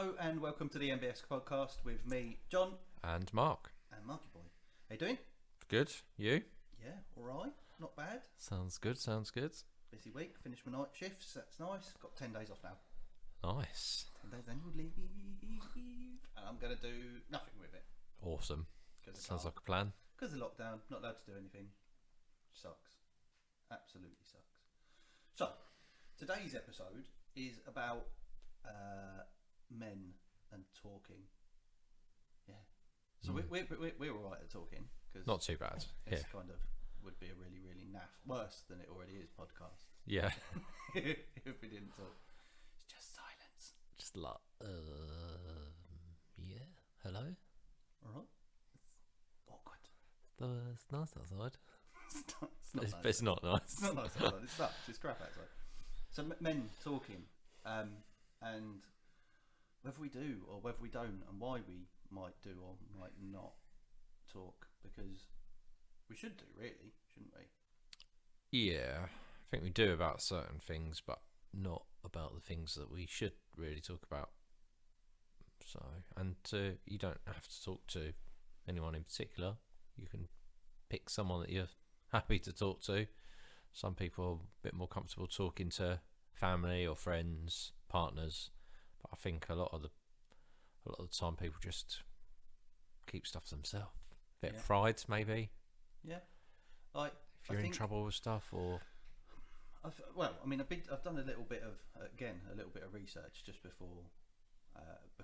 Hello and welcome to the MBS podcast with me, John. And Mark. And Marky Boy. How you doing? Good. You? Yeah, alright. Not bad. Sounds good. Busy week. Finished my night shifts. That's nice. Got 10 days off now. Nice. 10 days annual leave. And I'm going to do nothing with it. Awesome. Sounds like a plan. Because of lockdown. Not allowed to do anything. Sucks. Absolutely sucks. So, today's episode is about men and talking. Yeah. So we're all right at talking. Cause not too bad. It's kind of would be a really, really naff. Worse than it already is podcast. Yeah. If we didn't talk. It's just silence. Just like, yeah. Hello? Alright. It's awkward. It's nice outside. It's not nice. It's not nice. It's not nice outside. It sucks. It's crap outside. So men talking. And whether we do or whether we don't, and why we might do or might not talk, because we should do, really, shouldn't we? Yeah, I think we do about certain things, but not about the things that we should really talk about. So, and you don't have to talk to anyone in particular. You can pick someone that you're happy to talk to. Some people are a bit more comfortable talking to family or friends, partners, but I think a lot of the time people just keep stuff to themselves. A bit of pride, maybe. Yeah, like if you're in trouble with stuff, or I've done a little bit of research just before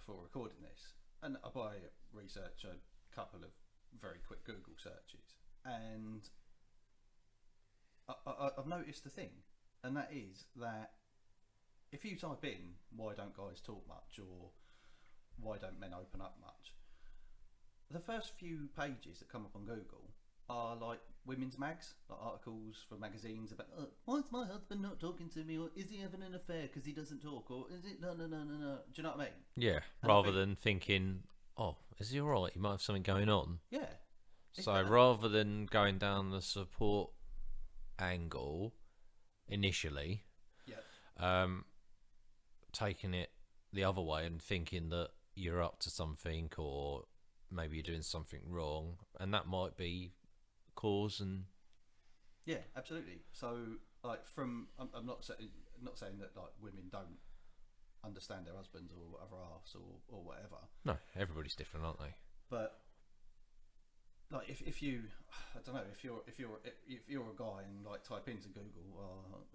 recording this, and by research a couple of very quick Google searches, and I've noticed a thing, and that is that if you type in "why don't guys talk much" or "why don't men open up much," the first few pages that come up on Google are like women's mags, like articles for magazines about why is my husband not talking to me, or is he having an affair because he doesn't talk, or is it no. Do you know what I mean? Yeah, and rather than thinking, oh, is he alright? He might have something going on. Yeah. So rather than going down the support angle initially, taking it the other way and thinking that you're up to something, or maybe you're doing something wrong, and that might be cause. And yeah, absolutely. So like, I'm not saying that like women don't understand their husbands or other halves or whatever. No, everybody's different, aren't they? But like, if you, I don't know, if you're a guy and like type into Google,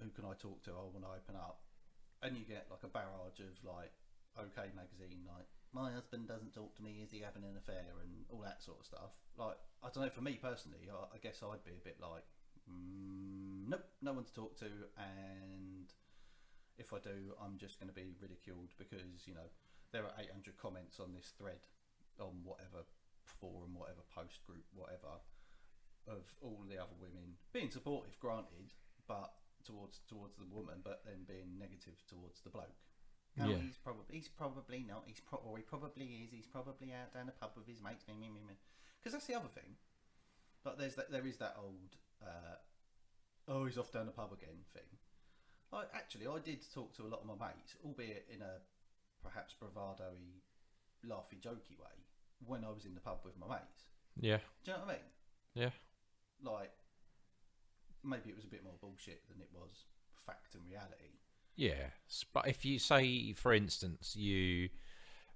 who can I talk to? I want to open up, and you get like a barrage of like OK Magazine, like my husband doesn't talk to me, is he having an affair, and all that sort of stuff. Like, I don't know, for me personally, I guess I'd be a bit like, nope, no one to talk to, and if I do, I'm just going to be ridiculed because, you know, there are 800 comments on this thread on whatever forum, whatever post group, whatever, of all the other women being supportive, granted, but towards the woman, but then being negative towards the bloke. No, yeah. He's probably not. He probably is. He's probably out down the pub with his mates. Because that's the other thing. Like, there is that old, he's off down the pub again thing. I did talk to a lot of my mates, albeit in a perhaps bravado-y, laughy, jokey way, when I was in the pub with my mates. Yeah. Do you know what I mean? Yeah. Like, maybe it was a bit more bullshit than it was fact and reality. Yeah, but if you say, for instance, you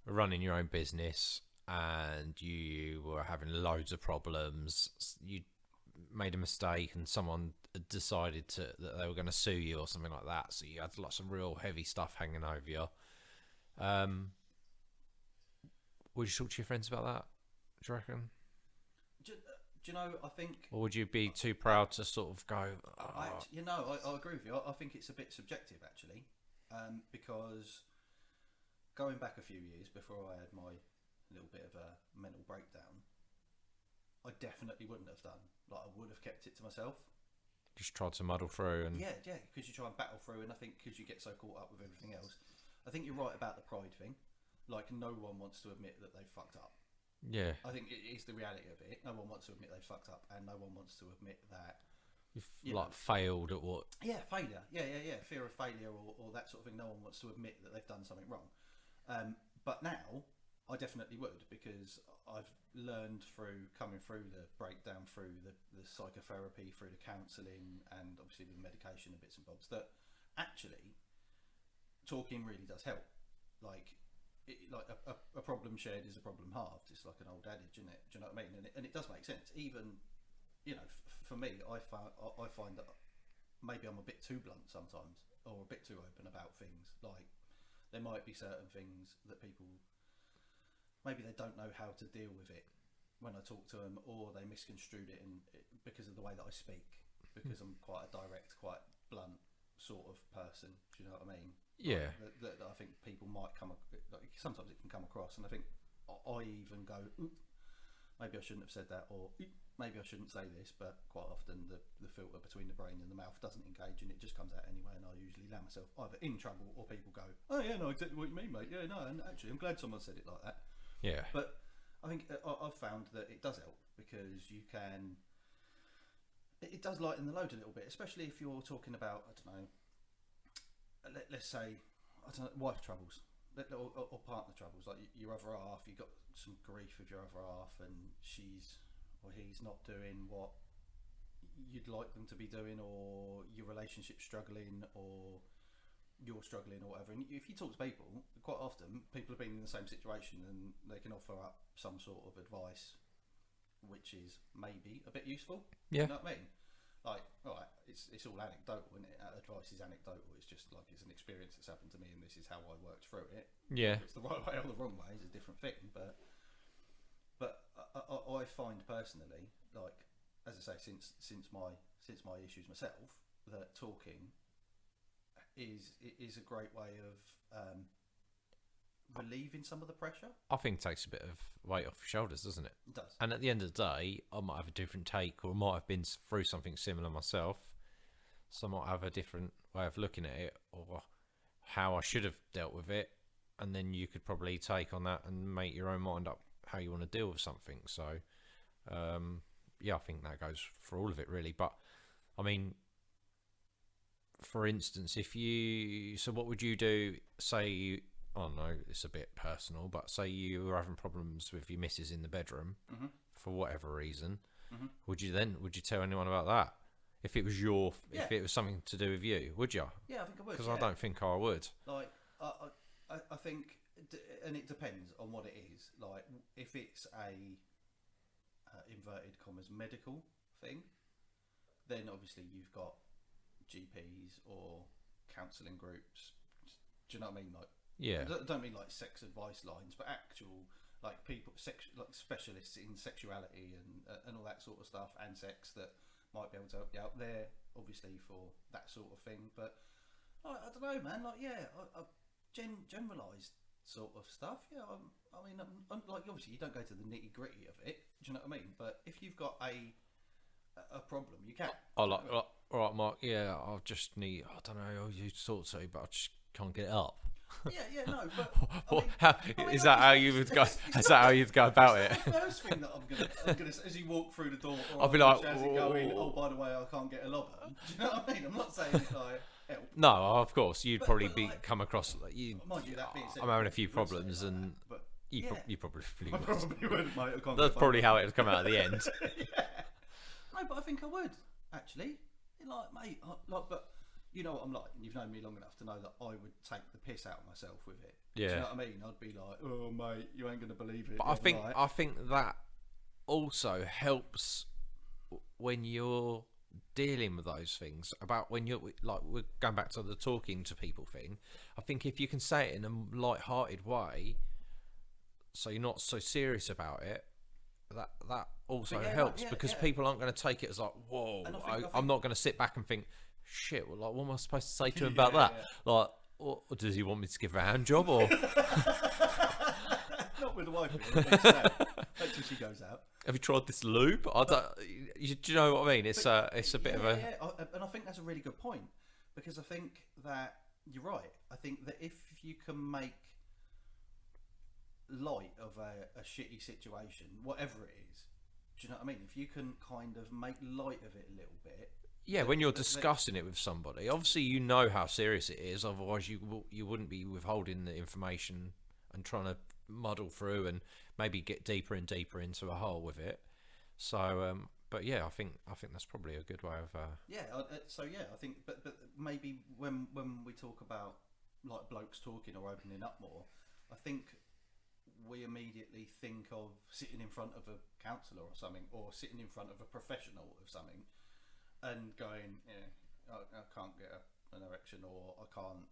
were running your own business and you were having loads of problems, you made a mistake and someone decided that they were going to sue you or something like that, so you had lots of real heavy stuff hanging over you, would you talk to your friends about that, do you reckon? Do you know, I think... Or would you be too proud to sort of go... I agree with you. I think it's a bit subjective, actually. Because going back a few years before I had my little bit of a mental breakdown, I definitely wouldn't have done. Like, I would have kept it to myself. Just tried to muddle through and... Yeah, because you try and battle through, and I think because you get so caught up with everything else. I think you're right about the pride thing. Like, no one wants to admit that they've fucked up. Yeah. I think it is the reality of it. No one wants to admit they've fucked up, and no one wants to admit that you've failed at what? Yeah, failure. Yeah. Fear of failure or that sort of thing. No one wants to admit that they've done something wrong. But now I definitely would, because I've learned through coming through the breakdown, through the psychotherapy, through the counselling, and obviously with the medication and bits and bobs, that actually talking really does help. Like, a problem shared is a problem halved. It's like an old adage, isn't it? Do you know what I mean? And it does make sense. Even, for me, I find that maybe I'm a bit too blunt sometimes, or a bit too open about things. Like, there might be certain things that people, maybe they don't know how to deal with it when I talk to them, or they misconstrued it because of the way that I speak, because I'm quite a direct, quite blunt sort of person. Do you know what I mean? Yeah. That I think people might like, sometimes it can come across, and I think I even go, maybe I shouldn't have said that, or maybe I shouldn't say this, but quite often the filter between the brain and the mouth doesn't engage, and it just comes out anyway, and I usually land myself either in trouble, or people go, oh yeah, no, exactly what you mean, mate. Yeah, no, and actually I'm glad someone said it like that. Yeah. But I think I've found that it does help, because you can, it does lighten the load a little bit, especially if you're talking about, I don't know, let's say, I don't know, wife troubles, or partner troubles, like your other half, you got some grief with your other half, and she's or he's not doing what you'd like them to be doing, or your relationship's struggling, or you're struggling, or whatever. And if you talk to people, quite often people have been in the same situation, and they can offer up some sort of advice which is maybe a bit useful. Yeah. You know what I mean? Like, all right, it's all anecdotal, isn't it? Advice is anecdotal. It's just like, it's an experience that's happened to me, and this is how I worked through it. Yeah. If it's the right way or the wrong way is a different thing, but I find personally, like, as I say, since my issues myself, that talking is a great way of relieving some of the pressure. I think it takes a bit of weight off your shoulders, doesn't it? It does. And at the end of the day, I might have a different take, or I might have been through something similar myself, so I might have a different way of looking at it, or how I should have dealt with it, and then you could probably take on that and make your own mind up how you want to deal with something. So yeah, I think that goes for all of it, really. But I mean, for instance, so what would you do, say oh no, it's a bit personal, but say you were having problems with your missus in the bedroom, Mm-hmm. for whatever reason, Mm-hmm. would you tell anyone about that? If it was if it was something to do with you, would you? Yeah, I think I would. Because I don't think I would. Like, I think, and it depends on what it is. Like, if it's a inverted commas medical thing, then obviously you've got GPs or counselling groups. Do you know what I mean? Like, Yeah. I don't mean like sex advice lines, but actual, like, people, like specialists in sexuality and all that sort of stuff, and sex, that might be able to help you out. There, obviously, for that sort of thing. But I don't know, man. Like, yeah, generalised sort of stuff. Yeah, I mean, I'm like, obviously, you don't go to the nitty gritty of it. Do you know what I mean? But if you've got a problem, you can. All right, Mark. Yeah, I just need. I don't know. You thought so, but I just can't get it up. Yeah, no, but Is that how you would go? Is that how you'd go about it? The first thing that I'm gonna as you walk through the door, or I'll be like, as you go in, oh, by the way, I can't get a lobber. Do you know what I mean? I'm not saying it like help. No, of course you'd probably like, come across like you. Mind you, that being said, I'm having a few you would say it problems, like and that, but you yeah. probably I would. probably would, mate. I can't That's get probably phone how it would come out at the end. Yeah. No, but I think I would actually. Like, mate, but you know what I'm like, and you've known me long enough to know that I would take the piss out of myself with it. Yeah. Do you know what I mean? I'd be like, oh, mate, you ain't gonna believe it. But I think that also helps when you're dealing with those things, about when you're like, we're going back to the talking to people thing. I think if you can say it in a light-hearted way, so you're not so serious about it, that also helps, because people aren't going to take it as like, whoa. I'm not going to sit back and think, shit, well, like, what am I supposed to say to him about that? Yeah. Like, or does he want me to give her a hand job, or not with the wife? Until she goes out. Have you tried this lube? I don't. Do you know what I mean? It's a bit of a. Yeah, and I think that's a really good point, because I think that you're right. I think that if you can make light of a shitty situation, whatever it is, do you know what I mean? If you can kind of make light of it a little bit. Yeah, when you're discussing it with somebody, obviously you know how serious it is. Otherwise, you wouldn't be withholding the information and trying to muddle through and maybe get deeper and deeper into a hole with it. So, but yeah, I think that's probably a good way of. I think, but maybe when we talk about like blokes talking or opening up more, I think we immediately think of sitting in front of a counsellor or something, or sitting in front of a professional of something, and going, I can't get an erection, or I can't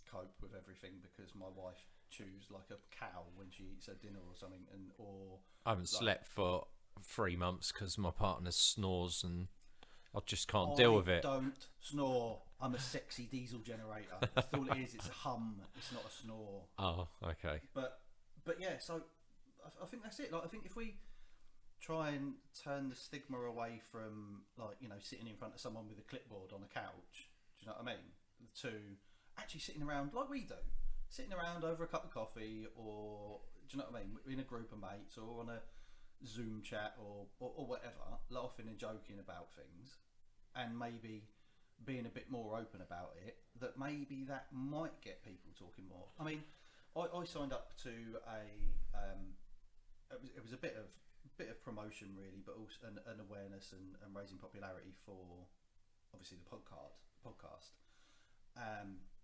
cope with everything because my wife chews like a cow when she eats her dinner or something, or I haven't slept for 3 months because my partner snores and I just can't deal with it. Don't snore. I'm a sexy diesel generator. That's all it is. It's a hum. It's not a snore. Oh, okay. But yeah. So I think that's it. Like, I think if we try and turn the stigma away from, like, sitting in front of someone with a clipboard on a couch, do you know what I mean? To actually sitting around like we do, sitting around over a cup of coffee, or do you know what I mean? In a group of mates, or on a Zoom chat, or whatever, laughing and joking about things, and maybe being a bit more open about it, that maybe that might get people talking more. I mean, I signed up to it was a bit of promotion really, but also an awareness and raising popularity for obviously the podcast.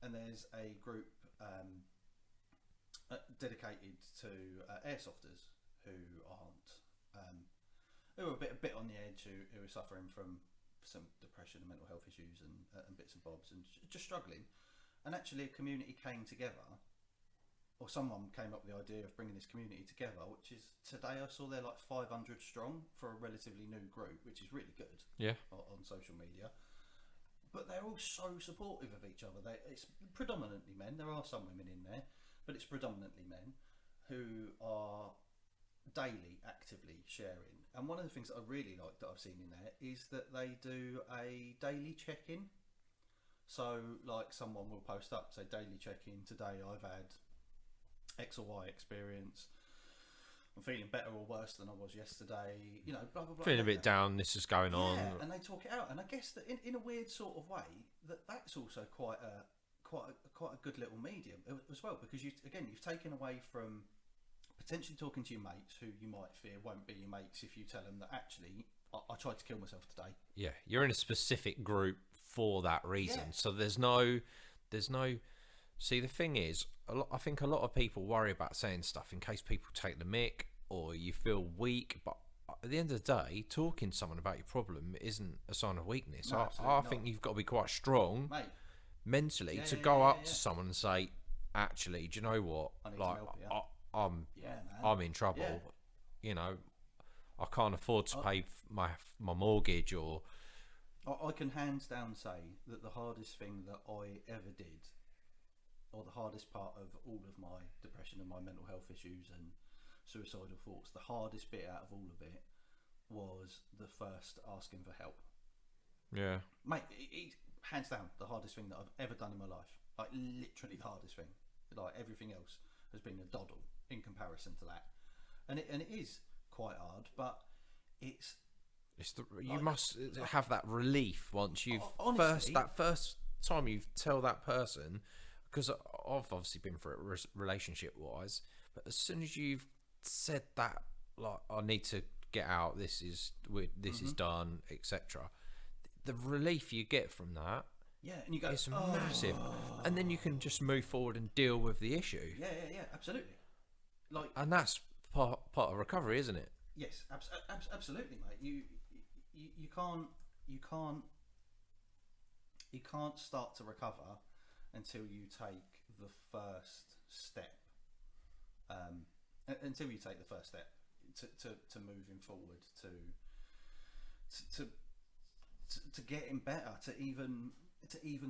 And there's a group dedicated to airsofters who are a bit on the edge, who are suffering from some depression and mental health issues and bits and bobs, and just struggling. And actually a community came together, or someone came up with the idea of bringing this community together, which is, today I saw they're like 500 strong for a relatively new group, which is really good. Yeah. On social media. But they're all so supportive of each other. It's predominantly men. There are some women in there, but it's predominantly men who are daily actively sharing. And one of the things that I really like that I've seen in there is that they do a daily check-in. So like someone will post up, say, daily check-in, today I've had X or Y experience, I'm feeling better or worse than I was yesterday, blah blah blah. Feeling a bit down, this is going on. And they talk it out. And I guess that in a weird sort of way, that's also quite a good little medium as well, because you've taken away from potentially talking to your mates, who you might fear won't be your mates if you tell them that actually I tried to kill myself today. Yeah, you're in a specific group for that reason. Yeah. So there's no. See, the thing is, I think a lot of people worry about saying stuff in case people take the mick or you feel weak. But at the end of the day, talking to someone about your problem isn't a sign of weakness. No, I think you've got to be quite strong, mate, mentally, to go up to someone and say, actually, do you know what? I'm in trouble. Yeah. I can't afford to pay my mortgage, or I can hands down say that the hardest thing that I ever did, or the hardest part of all of my depression and my mental health issues and suicidal thoughts, the hardest bit out of all of it was the first asking for help. Yeah. Mate, it's hands down the hardest thing that I've ever done in my life. Like, literally the hardest thing. Like, everything else has been a doddle in comparison to that. And it is quite hard, but you must have that relief once you've honestly, first time you tell that person, because I've obviously been through it relationship wise, but as soon as you've said that, like, I need to get out, this is done, etc., the relief you get from that, and you go, it's massive, and then you can just move forward and deal with the issue. Yeah, absolutely. Like, and that's part of recovery, isn't it? Yes, absolutely, mate. You can't start to recover until you take the first step. Until you take the first step to moving forward, to getting better, to even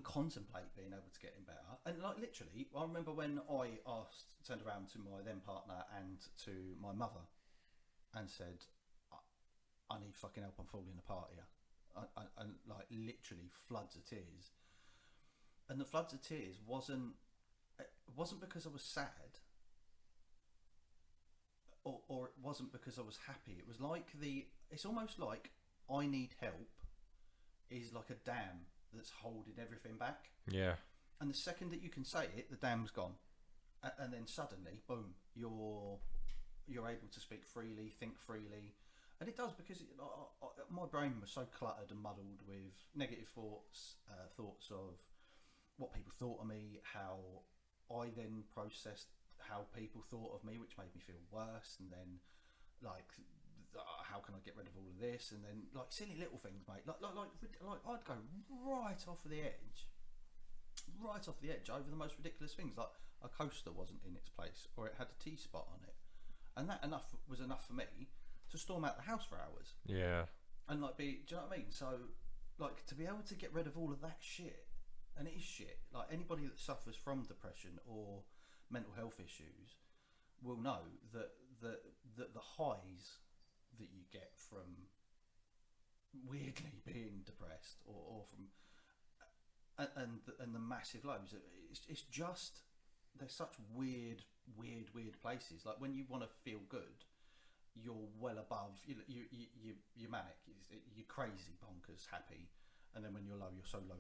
contemplate being able to getting better. And like, literally, I remember when I turned around to my then partner and to my mother and said, I need fucking help, I'm falling apart here. And like, literally floods of tears. And the floods of tears wasn't because I was sad, or it wasn't because I was happy. It was like it's almost like I need help is like a dam that's holding everything back. Yeah. And the second that you can say it, the dam's gone. and then suddenly, boom, you're able to speak freely, think freely, and it does because my brain was so cluttered and muddled with negative thoughts, thoughts of what people thought of me, how I then processed how people thought of me, which made me feel worse, and then like how can I get rid of all of this, and then like silly little things, mate. Like I'd go right off the edge over the most ridiculous things. Like a coaster wasn't in its place, or it had a T-spot on it, and that was enough for me to storm out the house for hours. Yeah. And like do you know what I mean? So like to be able to get rid of all of that shit, and it is shit. Like anybody that suffers from depression or mental health issues will know that the highs that you get from weirdly being depressed or from and the massive lows, it's just they're such weird places. Like when you want to feel good, you're well above you're manic, you're crazy bonkers happy, and then when you're low, you're so low.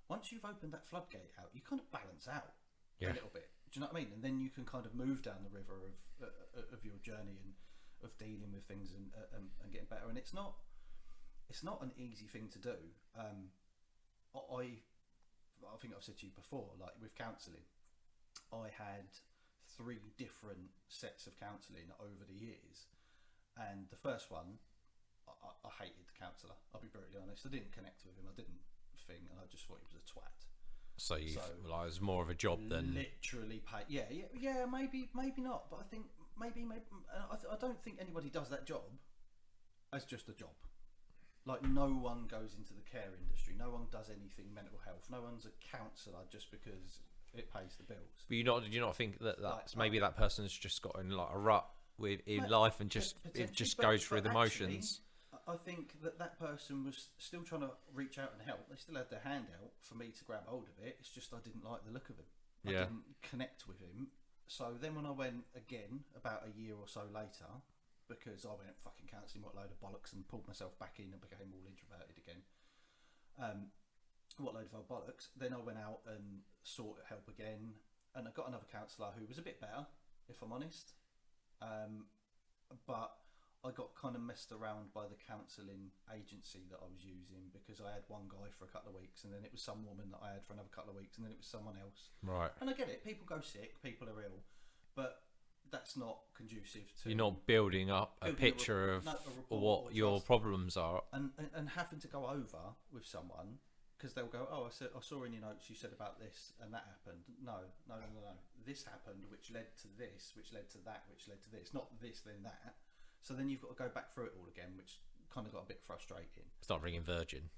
Once you've opened that floodgate out, you kind of balance out a little bit. Do you know what I mean? And then you can kind of move down the river of your journey and of dealing with things and getting better. And it's not an easy thing to do. I think I've said to you before, like with counselling, I had 3 different sets of counselling over the years, and the first one, I hated the counsellor. I'll be brutally honest. I didn't connect with him. I didn't think, and I just thought he was a twat. So you like it was more of a job than literally pay. Yeah. Maybe not. But I think maybe. I don't think anybody does that job as just a job. Like no one goes into the care industry. No one does anything mental health. No one's a counsellor just because it pays the bills. But do you not think that that's maybe that person's just got in like a rut in life and just it just goes through the motions? I think that person was still trying to reach out and help. They still had their hand out for me to grab hold of it. It's just I didn't like the look of him. I didn't connect with him. So then when I went again about a year or so later, because I went fucking counselling, what load of bollocks, and pulled myself back in and became all introverted again. What load of old bollocks. Then I went out and sought help again, and I got another counsellor who was a bit better, if I'm honest. But I got kind of messed around by the counselling agency that I was using, because I had one guy for a couple of weeks, and then it was some woman that I had for another couple of weeks, and then it was someone else. Right. And I get it, people go sick, people are ill, but that's not conducive to... You're not building up a picture of what your problems are. And having to go over with someone, because they'll go, oh, I saw in your notes you said about this and that happened. No. This happened, which led to this, which led to that, which led to this. Not this, then that. So then you've got to go back through it all again, which kind of got a bit frustrating. Start ringing Virgin.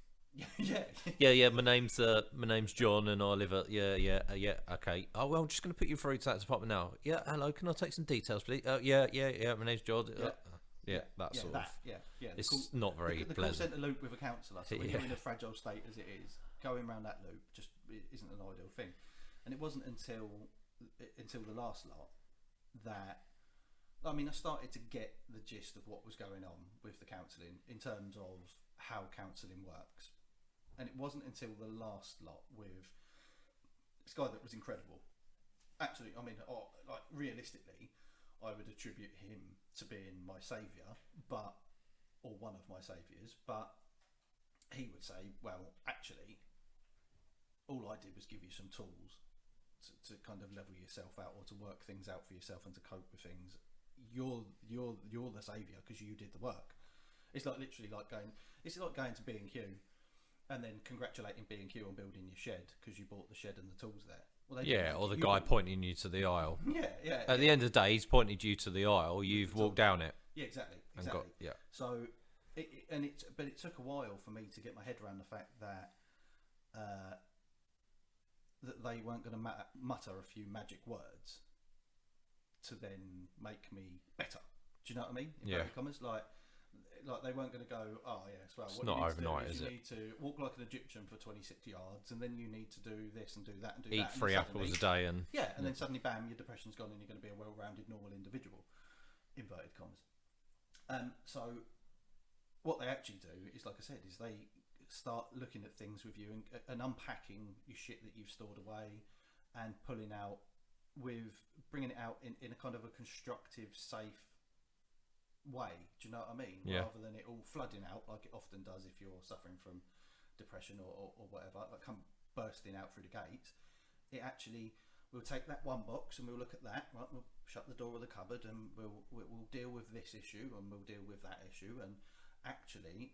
Yeah. My name's John, and I live at okay. Oh well, I'm just going to put you through to that department now. Yeah, hello. Can I take some details, please? Yeah. My name's John. That sort of. Yeah. It's not very the pleasant. call centre loop with a counsellor. So when you're in a fragile state as it is, going around that loop just isn't an ideal thing. And it wasn't until the last lot that. I mean, I started to get the gist of what was going on with the counselling in terms of how counselling works. And it wasn't until the last lot with this guy that was incredible. Absolutely, I mean, like realistically, I would attribute him to being my saviour, or one of my saviours, but he would say, well, actually, all I did was give you some tools to kind of level yourself out, or to work things out for yourself and to cope with things. You're the saviour because you did the work. It's like literally like going to B&Q and then congratulating B&Q on building your shed because you bought the shed and the tools there. Well, or the guy pointing you to the aisle. Yeah. At the end of the day, he's pointed you to the aisle. You've walked down it. Yeah, exactly. So, it took a while for me to get my head around the fact that that they weren't going to mutter a few magic words to then make me better. Do you know what I mean? In inverted commas, like they weren't going to go, oh yes, well, it's what not you need overnight, to do is is you it? need to walk like an Egyptian for 26 yards, and then you need to do this and do that and do Eat that. Eat 3 apples a day and then suddenly, bam, your depression's gone, and you're going to be a well-rounded, normal individual. Inverted commas. So what they actually do is, like I said, is they start looking at things with you and unpacking your shit that you've stored away, and pulling out with bringing it out in a kind of a constructive, safe way. Do you know what I mean? Yeah. Rather than it all flooding out like it often does if you're suffering from depression or whatever, like come bursting out through the gates. It actually, we'll take that one box and we'll look at that, right? We'll shut the door of the cupboard and we'll deal with this issue and we'll deal with that issue. And actually,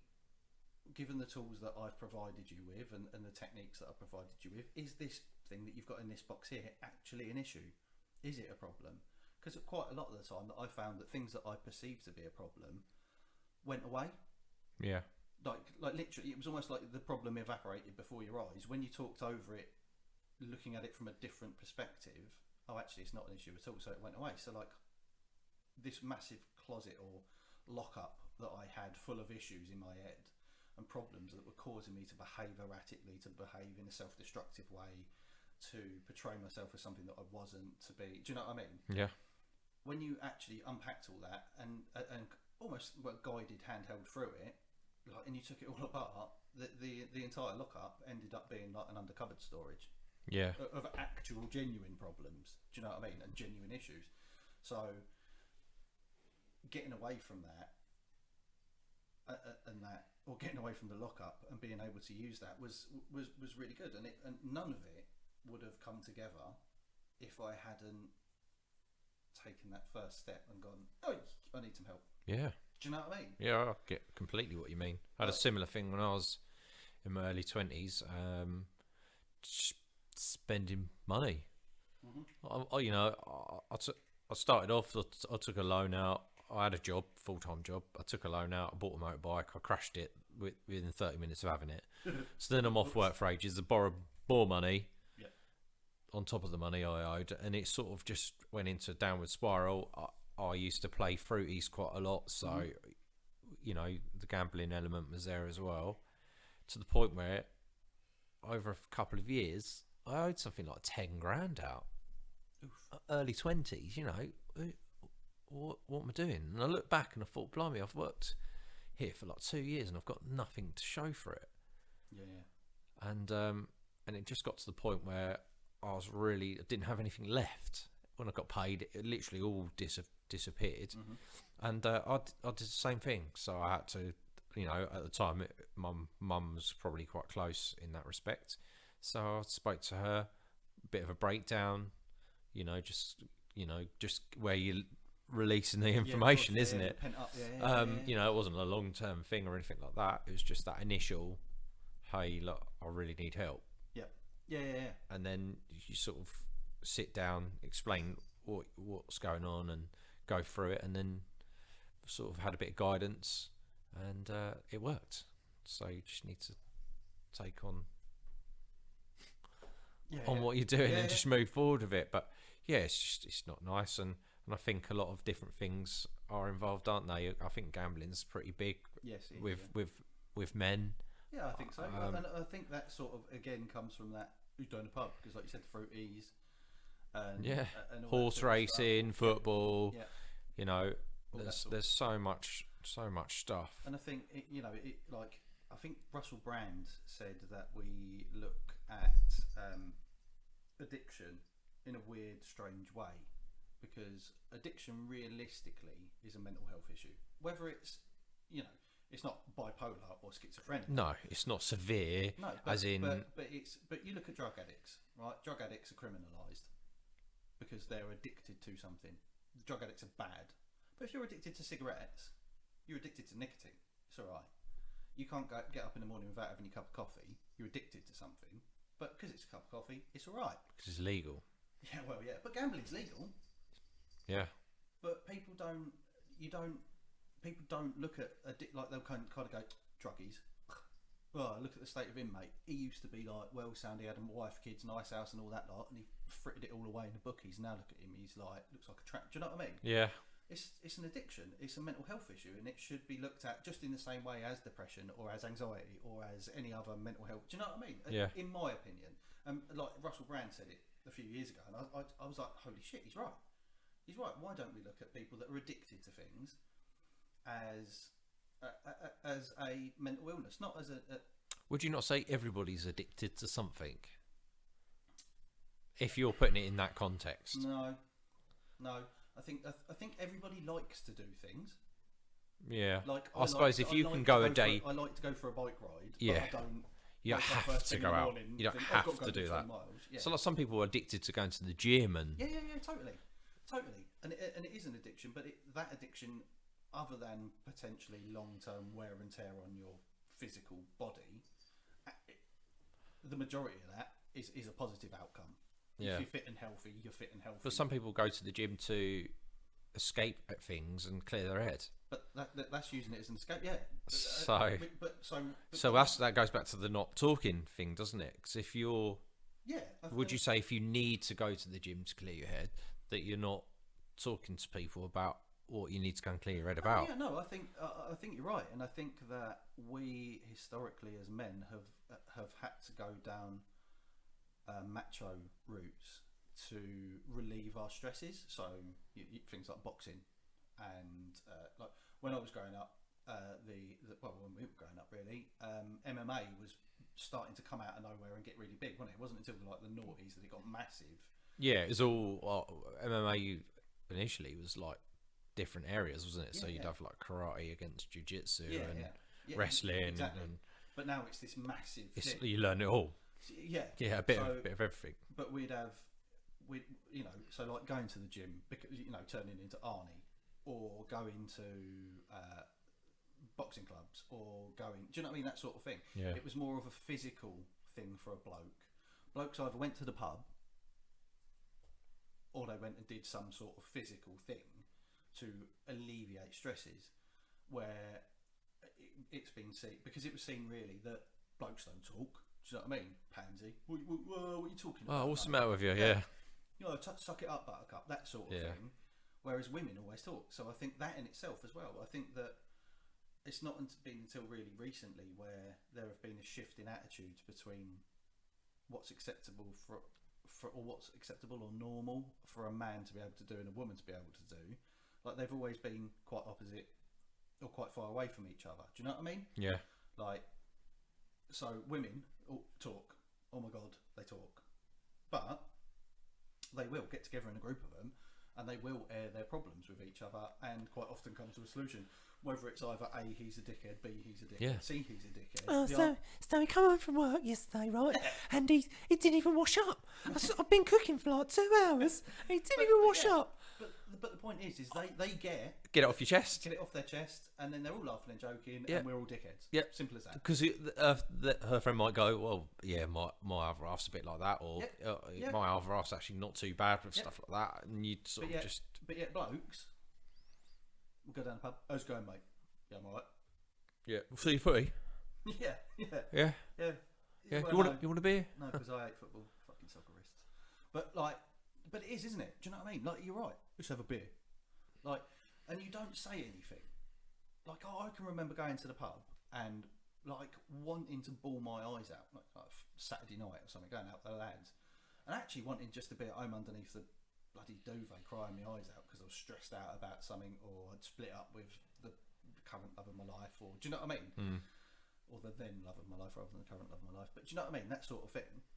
given the tools that I've provided you with and the techniques that I've provided you with, is this thing that you've got in this box here actually an issue? Is it a problem? Because quite a lot of the time that I found that things that I perceived to be a problem went away. Yeah. Like literally, it was almost like the problem evaporated before your eyes when you talked over it, looking at it from a different perspective. Oh, actually, it's not an issue at all, so it went away. So like this massive closet or lockup that I had full of issues in my head and problems that were causing me to behave erratically, to behave in a self-destructive way, to portray myself as something that I wasn't, to be. Do you know what I mean? Yeah. When you actually unpacked all that and almost guided handheld through it, like, and you took it all apart, the entire lockup ended up being like an undercovered storage. Yeah. Of actual genuine problems. Do you know what I mean? And genuine issues. So getting away from that or getting away from the lockup and being able to use that was really good. And none of it would have come together if I hadn't taken that first step and gone, oh, I need some help. Yeah. Do you know what I mean? Yeah, I get completely what you mean. I had a similar thing when I was in my early 20s, spending money. I started off, I took a loan out. I had a job, full-time job. I took a loan out. I bought a motorbike. I crashed it within 30 minutes of having it. So then I'm off work for ages. I borrowed more money on top of the money I owed, and it sort of just went into a downward spiral. I used to play fruities quite a lot, so the gambling element was there as well, to the point where over a couple of years I owed something like 10 grand out. Oof. Early 20s, what am I doing? And I look back and I thought, blimey, I've worked here for like 2 years and I've got nothing to show for it. Yeah. And it just got to the point where I didn't have anything left. When I got paid, it literally all disappeared. And I did the same thing. So I had to, at the time, my mum was probably quite close in that respect. So I spoke to her, a bit of a breakdown, just where you're releasing the information, isn't it? Pent up, it wasn't a long-term thing or anything like that. It was just that initial, hey, look, I really need help. Yeah. And then you sort of sit down, explain what's going on and go through it, and then sort of had a bit of guidance, and it worked. So you just need to take on what you're doing and just move forward with it. But it's not nice, and I think a lot of different things are involved, aren't they? I think gambling's pretty big. Yes, it is, with men. Yeah, I think so. And I think that sort of again comes from that who's doing the pub, because like you said, the fruities. And horse racing, football. Yeah. There's so much stuff. And I think I think Russell Brand said that we look at addiction in a weird, strange way, because addiction realistically is a mental health issue. Whether it's it's not bipolar or schizophrenia. No, it's not severe. No, but you look at drug addicts, right? Drug addicts are criminalised because they're addicted to something. The drug addicts are bad. But if you're addicted to cigarettes, you're addicted to nicotine. It's all right. You can't get up in the morning without having a cup of coffee. You're addicted to something. But because it's a cup of coffee, it's all right. Because it's legal. Yeah, well, yeah. But gambling's legal. Yeah. But people don't look at like they'll kind of go, druggies. Oh, look at the state of inmate. He used to be like well sound. He had a wife, kids, nice house, and all that lot, and he frittered it all away in the bookies. Now look at him. He's like looks like a trap. Do you know what I mean? Yeah. It's an addiction. It's a mental health issue, and it should be looked at just in the same way as depression or as anxiety or as any other mental health. Do you know what I mean? Yeah. In my opinion, like Russell Brand said it a few years ago, and I was like, holy shit, he's right. He's right. Why don't we look at people that are addicted to things as a mental illness, not as a. Would you not say everybody's addicted to something? if you're putting it in that context. No. I think everybody likes to do things. Yeah. Like I suppose if you can go a day, I like to go for a bike ride. Yeah. But I don't. you don't wake up have first to thing go in the out. morning, You don't think, "I've got have go to do 10 that. miles." Yeah. So like some people are addicted to going to the gym and Yeah, totally, and it is an addiction, but that addiction, other than potentially long-term wear and tear on your physical body, the majority of that is a positive outcome. Yeah. If you're fit and healthy, you're fit and healthy. But some people go to the gym to escape at things and clear their head. But that's using it as an escape, yeah. So that goes back to the not talking thing, doesn't it? Because if you're, yeah, would you say if you need to go to the gym to clear your head, that you're not talking to people about what you need to go and clear your head about? Yeah, no, I think you're right, and I think that we historically as men have had to go down macho routes to relieve our stresses. So things like boxing, and like when I was growing up, when we were growing up, really, MMA was starting to come out of nowhere and get really big, wasn't it? It wasn't until like the noughties that it got massive. Yeah, it was all MMA initially was like different areas, wasn't it? So you'd have like karate against jiu-jitsu and wrestling, exactly. and but now it's this massive thing. you learn it all. Yeah, a bit of everything. But we'd so like going to the gym, because turning into Arnie, or going to boxing clubs, or going, do you know what I mean, that sort of thing. Yeah. It was more of a physical thing for a bloke. Blokes either went to the pub, or they went and did some sort of physical thing to alleviate stresses, where it's been seen, because it was seen really that blokes don't talk. Do you know what I mean? Pansy. What are you talking about? Oh, what's the matter with you? Yeah. Suck it up, buttercup, that sort of thing. Whereas women always talk. So I think that in itself as well. I think that it's not been until really recently where there have been a shift in attitudes between what's acceptable or what's acceptable or normal for a man to be able to do and a woman to be able to do. Like they've always been quite opposite or quite far away from each other. Do you know what I mean? Yeah. Like, so women talk. Oh my God, they talk. But they will get together in a group of them and they will air their problems with each other and quite often come to a solution. Whether it's either A, he's a dickhead, B, he's a dickhead, C, he's a dickhead. Oh, so he come home from work yesterday, right? And he didn't even wash up. I've been cooking for like 2 hours. And he didn't even wash up. But the point is they get it off your chest. Get it off their chest, and then they're all laughing and joking, Yeah. and we're all dickheads. Yeah. Simple as that. Because her friend might go, well, yeah, my other half's a bit like that, or my other half's actually not too bad with stuff like that, and you'd sort of just. But yet, blokes, we'll go down the pub. How's it going, mate? Yeah, I'm alright. Yeah, we'll see you footy. Yeah. Yeah. Well, you want a beer? No, because I hate football. Fucking suckerists. But it is, isn't it? Do you know what I mean? Like, you're right. Let's have a beer. Like, and you don't say anything. Like, I can remember going to the pub and like wanting to bawl my eyes out, like Saturday night or something, going out with the lads, and actually wanting just to be at home underneath the bloody duvet, crying my eyes out because I was stressed out about something, or I'd split up with the current love of my life, or do you know what I mean? Or the then love of my life rather than the current love of my life. But do you know what I mean? That sort of thing.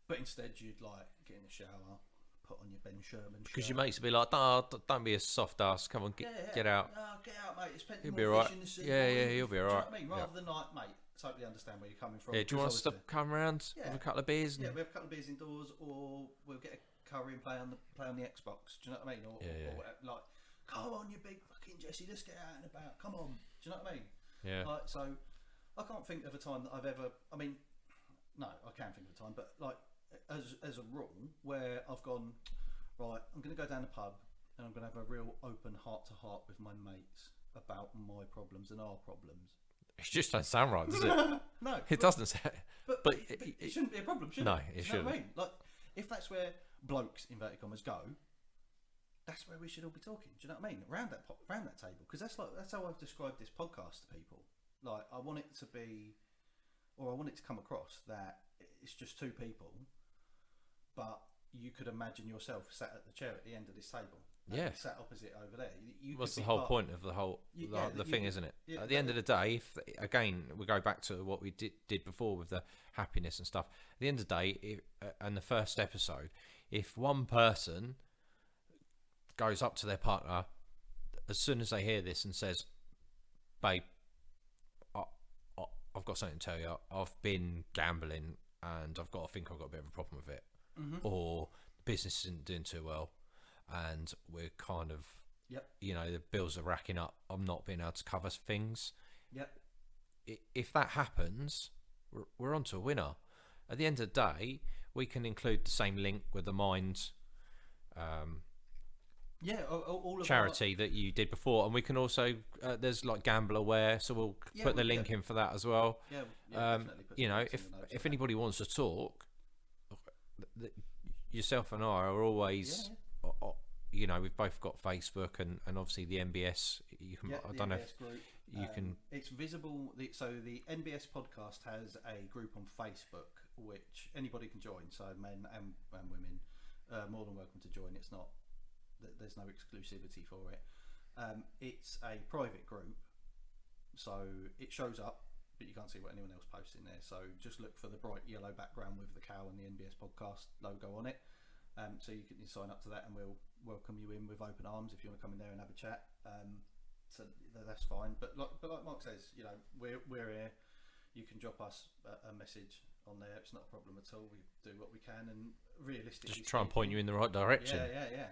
But instead, you'd like get in the shower, put on your Ben Sherman shirt. Because your mates would be like, "Oh, don't be a soft ass. Come on, get out." Oh, get out, mate. It's plenty You'll more be alright. fish in the sea. Yeah, you'll be alright. Do you know what I mean? Rather than like, mate, totally understand where you're coming from. Yeah, do you want us to come around, have a couple of beers? Yeah, we have a couple of beers indoors, or we'll get a curry and play on the Xbox. Do you know what I mean? Or like, come on, you big fucking Jesse, let's get out and about. Come on. Do you know what I mean? Yeah. Like, so I can't think of a time that I've ever. I mean, no, I can think of a time, but like as a rule, where I've gone, right, I'm going to go down the pub and I'm going to have a real open heart to heart with my mates about my problems and our problems. It just doesn't sound right, does it? No, it doesn't sound. But it shouldn't be a problem, should it? No, it shouldn't. What I mean? Like, if that's where blokes, inverted commas, go, that's where we should all be talking. Do you know what I mean? Around that table, because that's how I've described this podcast to people. Like, I want it to be, or I want it to come across that it's just two people, but you could imagine yourself sat at the chair at the end of this table Yeah. sat opposite over there. You What's could the be whole part- point of the whole You- the, yeah, the that you thing, could- isn't it? yeah, At the end of the day, if again we go back to what we did before with the happiness and stuff. At the end of the day, and the first episode, if one person goes up to their partner as soon as they hear this and says, "Babe, I've got something to tell you. I've been gambling and I think I've got a bit of a problem with it, or the business isn't doing too well, and we're kind of, Yep. the bills are racking up. I'm not being able to cover things." Yep. If that happens, we're on to a winner. At the end of the day, we can include the same link with the Mind Yeah, all of charity that you did before, and we can also there's like Gamble Aware, so we'll Yeah, put the well, link in for that as well. Yeah, definitely. Put You some know, links in the notes if on anybody wants to talk, yourself and I are always, we've both got Facebook and obviously the NBS. You can, that. I The don't know NBS if group. you can. It's visible. So the NBS podcast has a group on Facebook which anybody can join. So men and women, more than welcome to join. It's not. There's no exclusivity for it. It's a private group, so it shows up, but you can't see what anyone else posts in there. So just look for the bright yellow background with the cow and the NBS podcast logo on it. So you can sign up to that, and we'll welcome you in with open arms if you want to come in there and have a chat. So that's fine. But like Mark says, we're here. You can drop us a message on there. It's not a problem at all. We do what we can, and realistically, Just try and point you in the right direction. Yeah.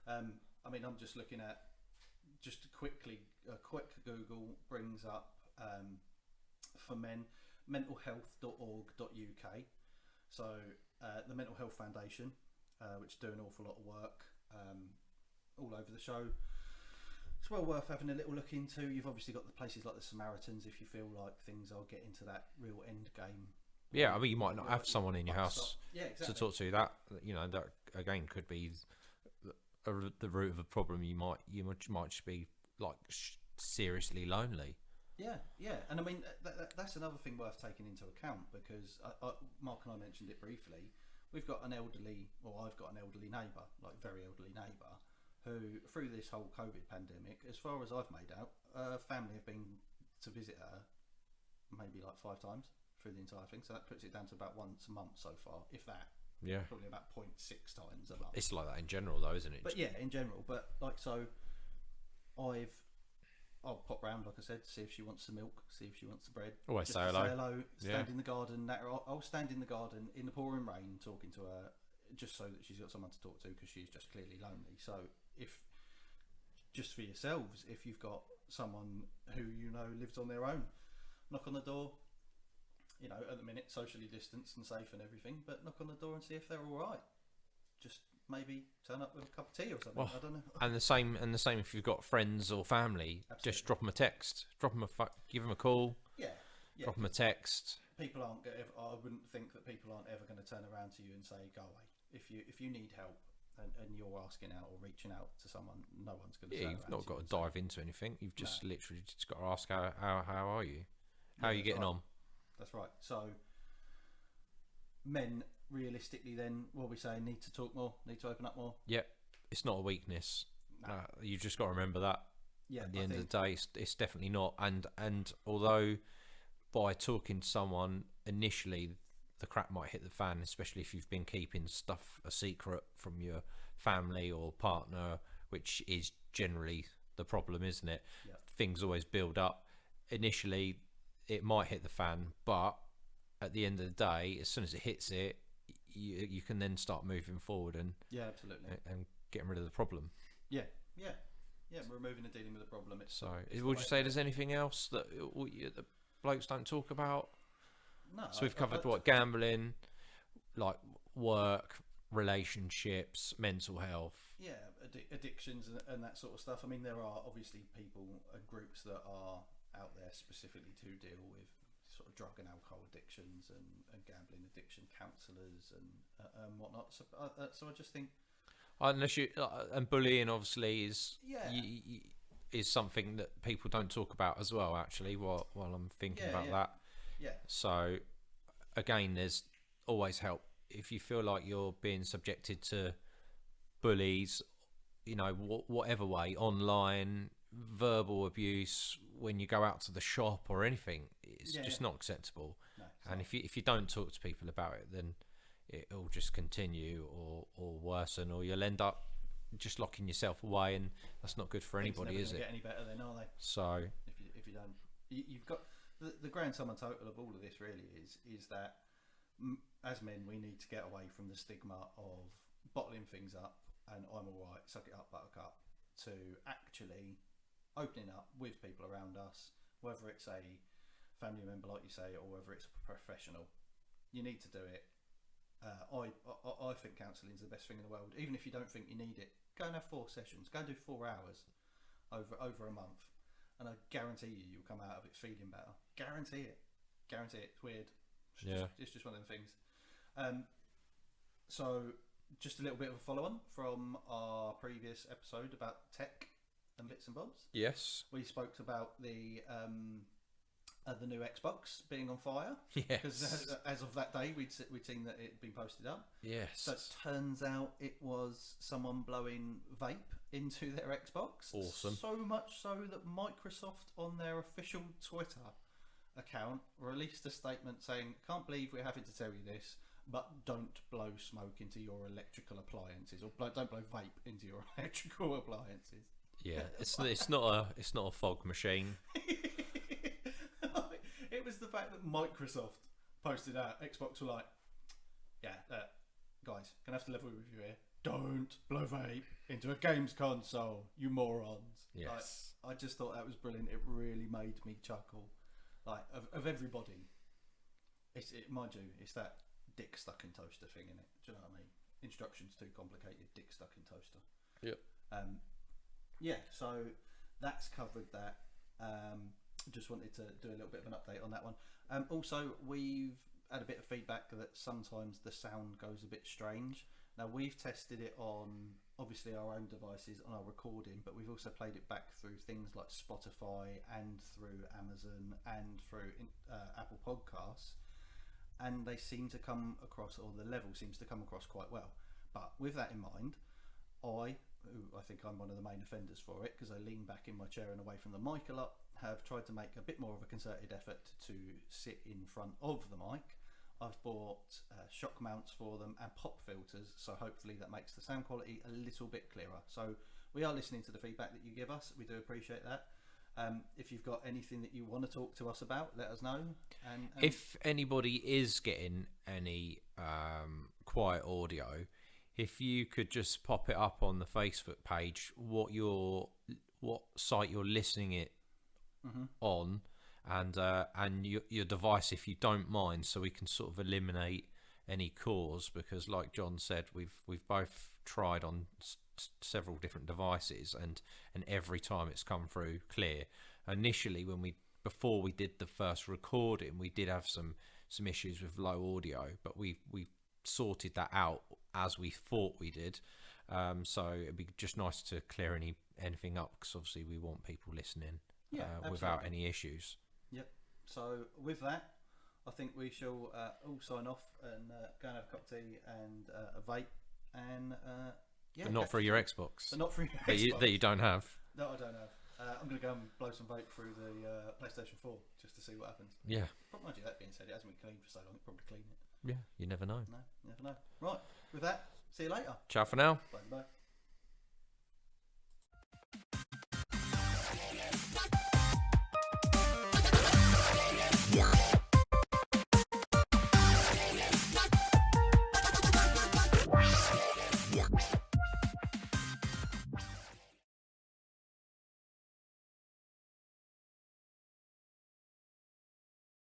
I'm just looking at a quick Google brings up for men mentalhealth.org.uk. So the Mental Health Foundation, which do an awful lot of work all over the show. It's well worth having a little look into. You've obviously got the places like the Samaritans if you feel like things are getting to that real end game. Yeah, I mean, you might not have someone in your house exactly. to talk to. That that again could be the root of a problem. You might just be like seriously lonely. Yeah, and I mean that's another thing worth taking into account, because Mark and I mentioned it briefly. I've got an elderly neighbour, like very elderly neighbour, who through this whole COVID pandemic, as far as I've made out, family have been to visit her maybe like 5 times through the entire thing. So that puts it down to about once a month so far, if that. Yeah, probably about 0.6 times a month. it's like that in general, though, isn't it? But yeah, in general. But like, so I'll pop round, like I said, see if she wants some milk, see if she wants the bread. Always Just say to hello. Say hello. Stand Yeah. in the garden. I'll stand in the garden in the pouring rain, talking to her, just so that she's got someone to talk to, because she's just clearly lonely. So if just for yourselves, if you've got someone who lives on their own, knock on the door. At the minute, socially distanced and safe and everything, but knock on the door and see if they're all right. Just maybe turn up with a cup of tea or something. Well, I don't know. And the same if you've got friends or family. Absolutely. Just drop them a text, give them a call, Yeah. drop them a text. People aren't. I wouldn't think that people aren't ever going to turn around to you and say, "Go away." If you need help and you're asking out or reaching out to someone, no one's going to. Yeah, turn you've around not to got you to and dive into anything. You've just No. literally just got to ask how are you? How are you that's getting right. on? That's right. So, men realistically, then, what we say, need to talk more, need to open up more. Yeah, it's not a weakness. No. You've just got to remember that. Yeah. At the I end think, of the day, it's definitely not. And although by talking to someone initially, the crap might hit the fan, especially if you've been keeping stuff a secret from your family or partner, which is generally the problem, isn't it? Yeah. Things always build up. Initially, it might hit the fan, but at the end of the day, as soon as it hits it, you can then start moving forward and absolutely. and getting rid of the problem. Yeah. Removing and dealing with the problem. So, it's would the you way say to there's go. anything else that the blokes don't talk about? No. So we've covered what gambling, like work, relationships, mental health. Yeah, addictions and that sort of stuff. I mean, there are obviously people and groups that are out there specifically to deal with sort of drug and alcohol addictions and gambling addiction, counsellors and whatnot. So I just think, Unless you and bullying obviously is Yeah. is something that people don't talk about as well. Actually, while I'm thinking about that. yeah, So again, there's always help if you feel like you're being subjected to bullies. whatever way, online, verbal abuse, when you go out to the shop or anything, it's just not acceptable. No, and if you don't talk to people about it, then it'll just continue or worsen, or you'll end up just locking yourself away, and that's not good for anybody, is it? Get any better then, are they? So if you don't, you've got the grand sum and total of all of this really is that as men we need to get away from the stigma of bottling things up and I'm all right, suck it up, buttercup, to actually opening up with people around us, whether it's a family member like you say or whether it's a professional. You need to do it. I think counselling is the best thing in the world. Even if you don't think you need it, go and have 4 sessions. Go and do 4 hours over a month, and I guarantee you'll come out of it feeling better. Guarantee it. It's weird. It's just one of them things. So just a little bit of a follow-on from our previous episode about tech and bits and bobs. yes, We spoke about the new Xbox being on fire. Because yes, as of that day, we'd seen that it had been posted up. yes. So it turns out it was someone blowing vape into their Xbox. Awesome. So much so that Microsoft, on their official Twitter account, released a statement saying, "Can't believe we're having to tell you this, but don't blow smoke into your electrical appliances, or don't blow vape into your electrical appliances." Yeah, it's not a fog machine. It was the fact that Microsoft posted out. Xbox were like, "Yeah, guys, gonna have to level with you here. Don't blow vape into a games console, you morons." Yes. Like, I just thought that was brilliant. It really made me chuckle. Like, of everybody, mind you, it's that dick stuck in toaster thing, in it. Do you know what I mean? Instructions too complicated. Dick stuck in toaster. Yep. Yeah. So that's covered that. Just wanted to do a little bit of an update on that one. Also, we've had a bit of feedback that sometimes the sound goes a bit strange. Now, we've tested it on obviously our own devices on our recording, but we've also played it back through things like Spotify and through Amazon and through Apple Podcasts, and they seem to come across, or the level seems to come across quite well. But with that in mind, I think I'm one of the main offenders for it, because I lean back in my chair and away from the mic a lot, have tried to make a bit more of a concerted effort to sit in front of the mic. I've bought shock mounts for them and pop filters, so hopefully that makes the sound quality a little bit clearer. So we are listening to the feedback that you give us. We do appreciate that. If you've got anything that you want to talk to us about, let us know. And If anybody is getting any quiet audio, if you could just pop it up on the Facebook page, what site you're listening it on, and your device, if you don't mind, so we can sort of eliminate any cause, because like John said, we've both tried on several different devices, and every time it's come through clear. Initially, before we did the first recording, we did have some issues with low audio, but we sorted that out as we thought we did. So it'd be just nice to clear anything up, because obviously we want people listening without any issues. Yep. So with that, I think we shall all sign off and go and have a cup of tea and a vape, and But not for your Xbox. But not for your Xbox. That you don't have. No, I don't have. I'm going to go and blow some vape through the PlayStation 4 just to see what happens. Yeah. Mind you, that being said, it hasn't been cleaned for so long. It'll probably clean it. Yeah, you never know. No, you never know. Right. With that, see you later. Ciao for now. Bye bye.